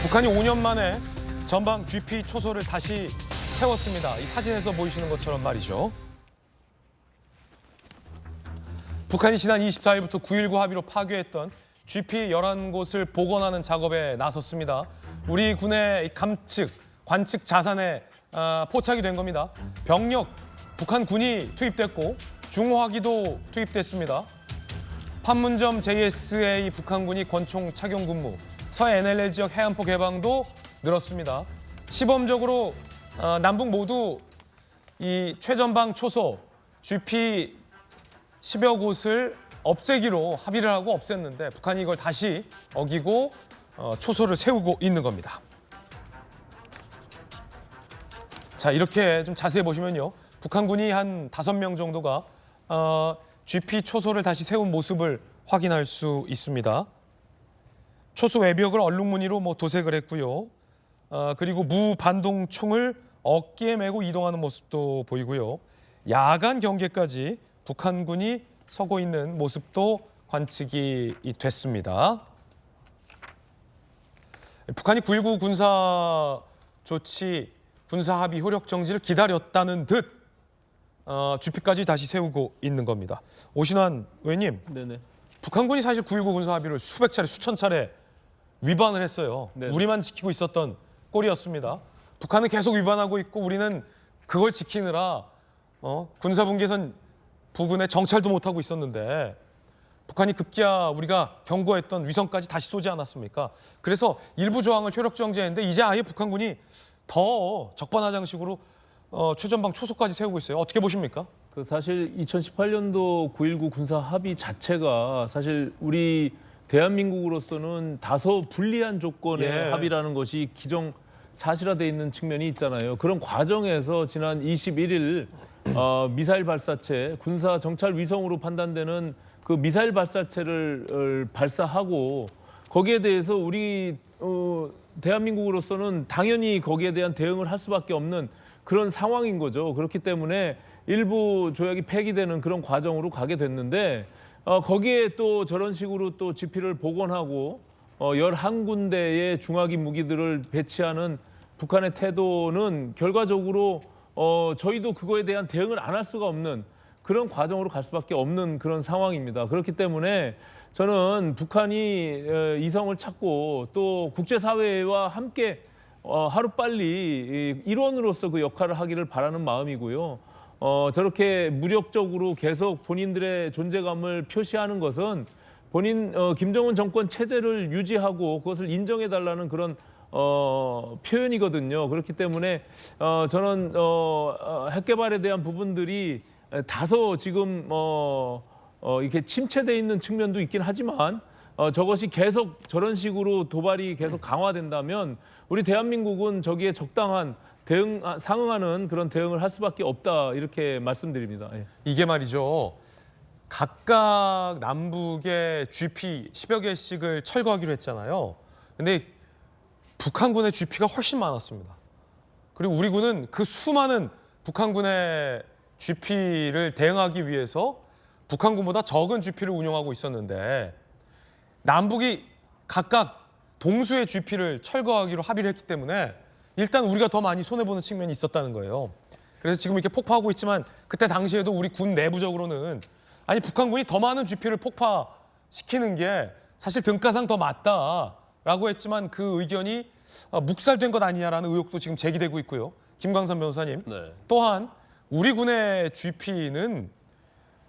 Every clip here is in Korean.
북한이 5년 만에 전방 GP 초소를 다시 세웠습니다. 이 사진에서 보이시는 것처럼 말이죠. 북한이 지난 24일부터 9.19 합의로 파괴했던 GP 11곳을 복원하는 작업에 나섰습니다. 우리 군의 관측 자산에 포착이 된 겁니다. 병력, 북한 군이 투입됐고 중화기도 투입됐습니다. 판문점 JSA 북한군이 권총 착용 근무, 서NLL 지역 해안포 개방도 늘었습니다. 시범적으로 남북 모두 이 최전방 초소 GP 10여 곳을 없애기로 합의를 하고 없앴는데 북한이 이걸 다시 어기고 초소를 세우고 있는 겁니다. 자, 이렇게 좀 자세히 보시면요. 북한군이 한 5명 정도가 GP 초소를 다시 세운 모습을 확인할 수 있습니다. 초소 외벽을 얼룩무늬로 도색을 했고요. 그리고 무반동총을 어깨에 메고 이동하는 모습도 보이고요. 야간 경계까지 북한군이 서고 있는 모습도 관측이 됐습니다. 북한이 9.19 군사 조치, 군사 합의 효력 정지를 기다렸다는 듯 GP까지 다시 세우고 있는 겁니다. 오신환 의원님, 네네. 북한군이 사실 9.19 군사 합의를 수백 차례, 수천 차례 위반을 했어요. 네네. 우리만 지키고 있었던 꼴이었습니다. 북한은 계속 위반하고 있고 우리는 그걸 지키느라 군사분계선 부근에 정찰도 못하고 있었는데 북한이 급기야 우리가 경고했던 위성까지 다시 쏘지 않았습니까? 그래서 일부 조항을 효력 정지했는데 이제 아예 북한군이 더 적반하장식으로 최전방 초소까지 세우고 있어요. 어떻게 보십니까? 사실 2018년도 9.19 군사 합의 자체가 사실 우리 대한민국으로서는 다소 불리한 조건의 합의라는 것이 기정사실화되어 있는 측면이 있잖아요. 그런 과정에서 지난 21일 미사일 발사체, 군사 정찰 위성으로 판단되는 그 미사일 발사체를 발사하고 거기에 대해서 우리 대한민국으로서는 당연히 거기에 대한 대응을 할 수밖에 없는 그런 상황인 거죠. 그렇기 때문에 일부 조약이 폐기되는 그런 과정으로 가게 됐는데 거기에 또 저런 식으로 또 GP를 복원하고 11군데의 중화기 무기들을 배치하는 북한의 태도는 결과적으로 저희도 그거에 대한 대응을 안 할 수가 없는 그런 과정으로 갈 수밖에 없는 그런 상황입니다. 그렇기 때문에 저는 북한이 이성을 찾고 또 국제사회와 함께 하루빨리 일원으로서 그 역할을 하기를 바라는 마음이고요. 저렇게 무력적으로 계속 본인들의 존재감을 표시하는 것은 김정은 정권 체제를 유지하고 그것을 인정해달라는 그런 표현이거든요. 그렇기 때문에 저는 핵 개발에 대한 부분들이 다소 지금 이렇게 침체돼 있는 측면도 있긴 하지만 저것이 계속 저런 식으로 도발이 계속 강화된다면 우리 대한민국은 저기에 적당한 상응하는 그런 대응을 할 수밖에 없다 이렇게 말씀드립니다. 예. 이게 말이죠. 각각 남북의 GP 10여 개씩을 철거하기로 했잖아요. 근데 북한군의 GP가 훨씬 많았습니다. 그리고 우리 군은 그 수많은 북한군의 GP를 대응하기 위해서 북한군보다 적은 GP를 운용하고 있었는데 남북이 각각 동수의 GP를 철거하기로 합의를 했기 때문에 일단 우리가 더 많이 손해보는 측면이 있었다는 거예요. 그래서 지금 이렇게 폭파하고 있지만 그때 당시에도 우리 군 내부적으로는 아니 북한군이 더 많은 GP를 폭파시키는 게 사실 등가상 더 맞다라고 했지만 그 의견이 묵살된 것 아니냐라는 의혹도 지금 제기되고 있고요. 김광선 변호사님. 네. 또한 우리 군의 GP는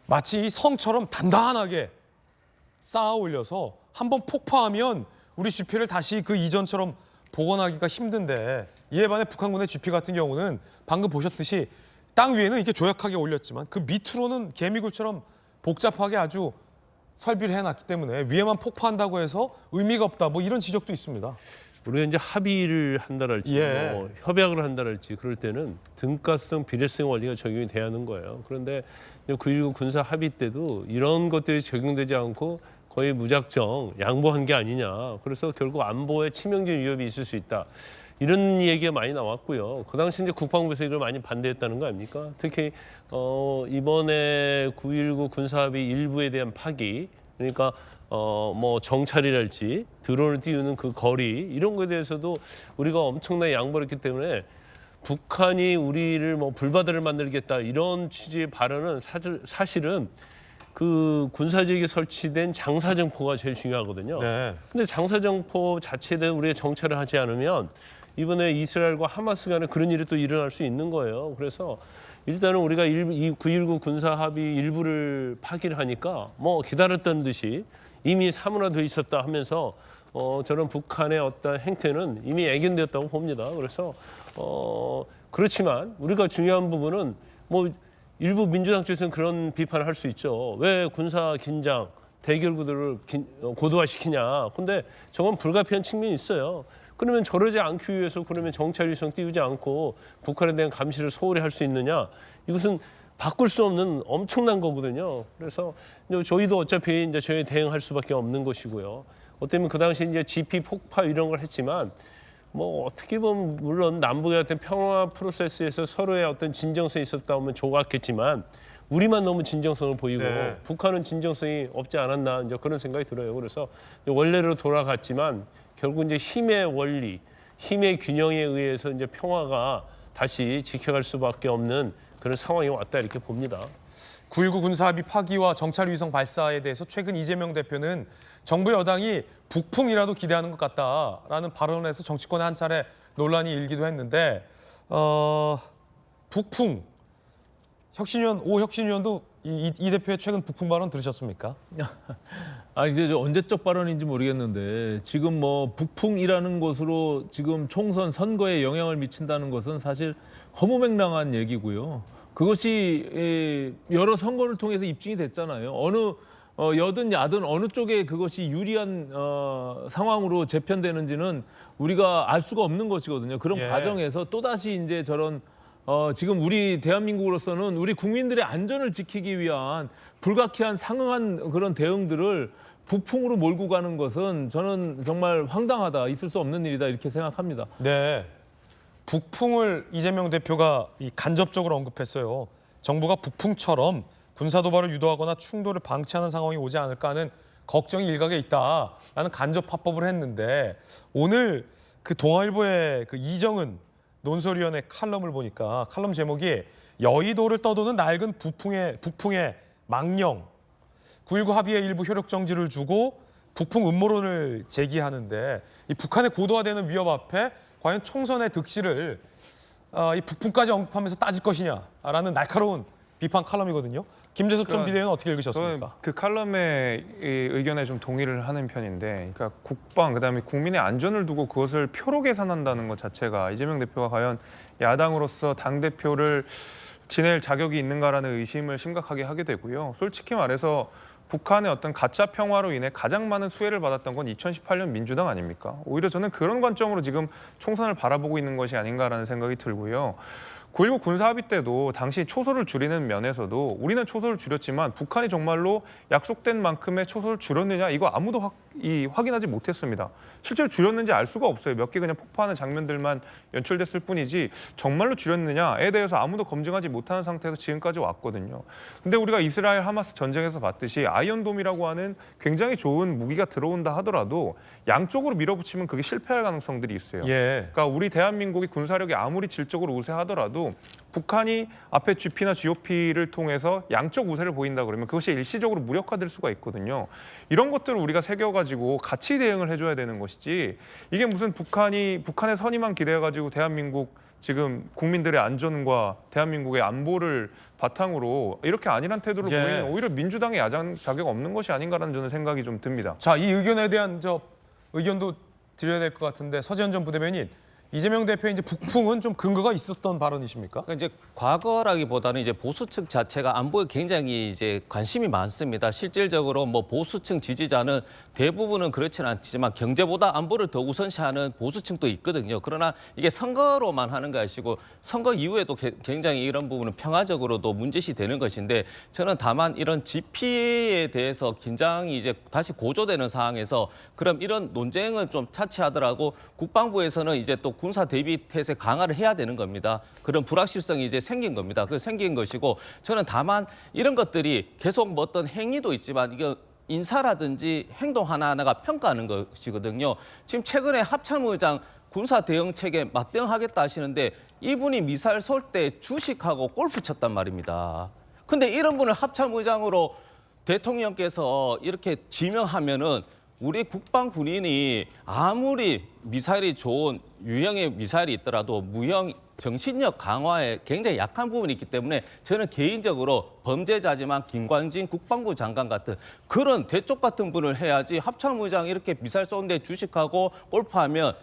마치 성처럼 단단하게 쌓아 올려서 한번 폭파하면 우리 GP를 다시 그 이전처럼 복원하기가 힘든데 이에 반해 북한군의 GP 같은 경우는 방금 보셨듯이 땅 위에는 이렇게 조약하게 올렸지만 그 밑으로는 개미굴처럼 복잡하게 아주 설비를 해놨기 때문에 위에만 폭파한다고 해서 의미가 없다 이런 지적도 있습니다. 우리가 이제 합의를 한다랄지 협약을 한다랄지 그럴 때는 등가성, 비례성 원리가 적용이 돼야 하는 거예요. 그런데 9.19 군사 합의 때도 이런 것들이 적용되지 않고 거의 무작정 양보한 게 아니냐. 그래서 결국 안보에 치명적인 위협이 있을 수 있다. 이런 얘기가 많이 나왔고요. 그 당시 이제 국방부에서 이걸 많이 반대했다는 거 아닙니까? 특히 이번에 9.19 군사합의 일부에 대한 파기, 그러니까 뭐 정찰이랄지 드론을 띄우는 그 거리 이런 거에 대해서도 우리가 엄청나게 양보를 했기 때문에 북한이 우리를 뭐 불바다를 만들겠다 이런 취지의 발언은 사실은 그 군사지역에 설치된 장사정포가 제일 중요하거든요. 네. 근데 장사정포 자체에 대한 우리가 정찰을 하지 않으면 이번에 이스라엘과 하마스 간에 그런 일이 또 일어날 수 있는 거예요. 그래서 일단은 우리가 이 9.19 군사 합의 일부를 파기를 하니까 뭐 기다렸던 듯이 이미 사문화돼 있었다 하면서 저는 북한의 어떤 행태는 이미 애견되었다고 봅니다. 그래서 그렇지만 우리가 중요한 부분은 뭐 일부 민주당 쪽에서는 그런 비판을 할 수 있죠. 왜 군사 긴장, 대결 구도를 고도화시키냐. 근데 저건 불가피한 측면이 있어요. 그러면 저러지 않기 위해서 그러면 정찰 위성 띄우지 않고 북한에 대한 감시를 소홀히 할 수 있느냐. 이것은 바꿀 수 없는 엄청난 거거든요. 그래서 저희도 어차피 이제 저희 대응할 수밖에 없는 것이고요. 어쩌면 그 당시 이제 GP 폭파 이런 걸 했지만 뭐 어떻게 보면 물론 남북의 어떤 평화 프로세스에서 서로의 어떤 진정성이 있었다 하면 좋았겠지만 우리만 너무 진정성을 보이고 네. 북한은 진정성이 없지 않았나 이제 그런 생각이 들어요. 그래서 원래로 돌아갔지만 결국 이제 힘의 원리, 힘의 균형에 의해서 이제 평화가 다시 지켜갈 수밖에 없는 그런 상황이 왔다 이렇게 봅니다. 9.19 군사합의 파기와 정찰 위성 발사에 대해서 최근 이재명 대표는 정부 여당이 북풍이라도 기대하는 것 같다라는 발언을 해서 정치권에 한 차례 논란이 일기도 했는데 북풍 혁신위원 오 혁신위원도 이 대표의 최근 북풍 발언 들으셨습니까? 이제 저 언제적 발언인지 모르겠는데 지금 뭐 북풍이라는 것으로 지금 총선 선거에 영향을 미친다는 것은 사실 허무맹랑한 얘기고요. 그것이 여러 선거를 통해서 입증이 됐잖아요. 어느 여든 야든 어느 쪽에 그것이 유리한 상황으로 재편되는지는 우리가 알 수가 없는 것이거든요. 그런 예. 과정에서 또다시 이제 저런 지금 우리 대한민국으로서는 우리 국민들의 안전을 지키기 위한 불가피한 상응한 그런 대응들을 북풍으로 몰고 가는 것은 저는 정말 황당하다, 있을 수 없는 일이다 이렇게 생각합니다. 네. 북풍을 이재명 대표가 간접적으로 언급했어요. 정부가 북풍처럼 군사 도발을 유도하거나 충돌을 방치하는 상황이 오지 않을까 하는 걱정이 일각에 있다라는 간접 화법을 했는데 오늘 그 동아일보의 그 이정은 논설위원회 칼럼을 보니까 칼럼 제목이 여의도를 떠도는 낡은 북풍의 망령 9.19 합의의 일부 효력 정지를 주고 북풍 음모론을 제기하는데 이 북한의 고도화되는 위협 앞에 과연 총선의 득실을 이 북풍까지 언급하면서 따질 것이냐라는 날카로운 비판 칼럼이거든요. 김재섭 전 비대위원 어떻게 읽으셨습니까? 저는 그 칼럼의 의견에 좀 동의를 하는 편인데, 그러니까 국방 그다음에 국민의 안전을 두고 그것을 표로 계산한다는 것 자체가 이재명 대표가 과연 야당으로서 당 대표를 지낼 자격이 있는가라는 의심을 심각하게 하게 되고요. 솔직히 말해서 북한의 어떤 가짜 평화로 인해 가장 많은 수혜를 받았던 건 2018년 민주당 아닙니까? 오히려 저는 그런 관점으로 지금 총선을 바라보고 있는 것이 아닌가라는 생각이 들고요. 9.19 군사합의 때도 당시 초소를 줄이는 면에서도 우리는 초소를 줄였지만 북한이 정말로 약속된 만큼의 초소를 줄였느냐 이거 아무도 확인하지 못했습니다. 실제로 줄였는지 알 수가 없어요. 몇 개 그냥 폭파하는 장면들만 연출됐을 뿐이지 정말로 줄였느냐에 대해서 아무도 검증하지 못하는 상태에서 지금까지 왔거든요. 근데 우리가 이스라엘 하마스 전쟁에서 봤듯이 아이언돔이라고 하는 굉장히 좋은 무기가 들어온다 하더라도 양쪽으로 밀어붙이면 그게 실패할 가능성들이 있어요. 예. 그러니까 우리 대한민국이 군사력이 아무리 질적으로 우세하더라도 북한이 앞에 GP나 GOP를 통해서 양쪽 우세를 보인다 그러면 그것이 일시적으로 무력화될 수가 있거든요. 이런 것들을 우리가 새겨가지고 같이 대응을 해줘야 되는 것이지 이게 무슨 북한의 선의만 기대해가지고 대한민국 지금 국민들의 안전과 대한민국의 안보를 바탕으로 이렇게 아니란 태도를 예. 보이는 오히려 민주당의 야당 자격 없는 것이 아닌가라는 저는 생각이 좀 듭니다. 자, 이 의견에 대한 의견도 드려야 될 것 같은데 서지현 전 부대변인 이재명 대표의 이제 북풍은 좀 근거가 있었던 발언이십니까? 그러니까 이제 과거라기보다는 이제 보수 측 자체가 안보에 굉장히 이제 관심이 많습니다. 실질적으로 뭐 보수층 지지자는 대부분은 그렇지는 않지만 경제보다 안보를 더 우선시하는 보수층도 있거든요. 그러나 이게 선거로만 하는 것이고 선거 이후에도 굉장히 이런 부분은 평화적으로도 문제시 되는 것인데 저는 다만 이런 GP에 대해서 긴장이 이제 다시 고조되는 상황에서 그럼 이런 논쟁은 좀 차치하더라도 국방부에서는 이제 또 군사 대비 태세 강화를 해야 되는 겁니다. 그런 불확실성이 이제 생긴 겁니다. 그 생긴 것이고 저는 다만 이런 것들이 계속 뭐 어떤 행위도 있지만 이게 인사라든지 행동 하나하나가 평가하는 것이거든요. 지금 최근에 합참의장 군사 대응책에 맞대응하겠다 하시는데 이분이 미사일 쏠 때 주식하고 골프 쳤단 말입니다. 근데 이런 분을 합참의장으로 대통령께서 이렇게 지명하면은 우리 국방 군인이 아무리 미사일이 좋은 유형의 미사일이 있더라도 무형 정신력 강화에 굉장히 약한 부분이 있기 때문에 저는 개인적으로 범죄자지만 김광진 국방부 장관 같은 그런 대쪽 같은 분을 해야지 합참의장 이렇게 미사일 쏘는데 주식하고 골프하면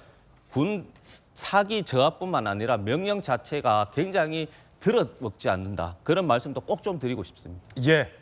군 사기 저하뿐만 아니라 명령 자체가 굉장히 들어먹지 않는다. 그런 말씀도 꼭 좀 드리고 싶습니다. 예.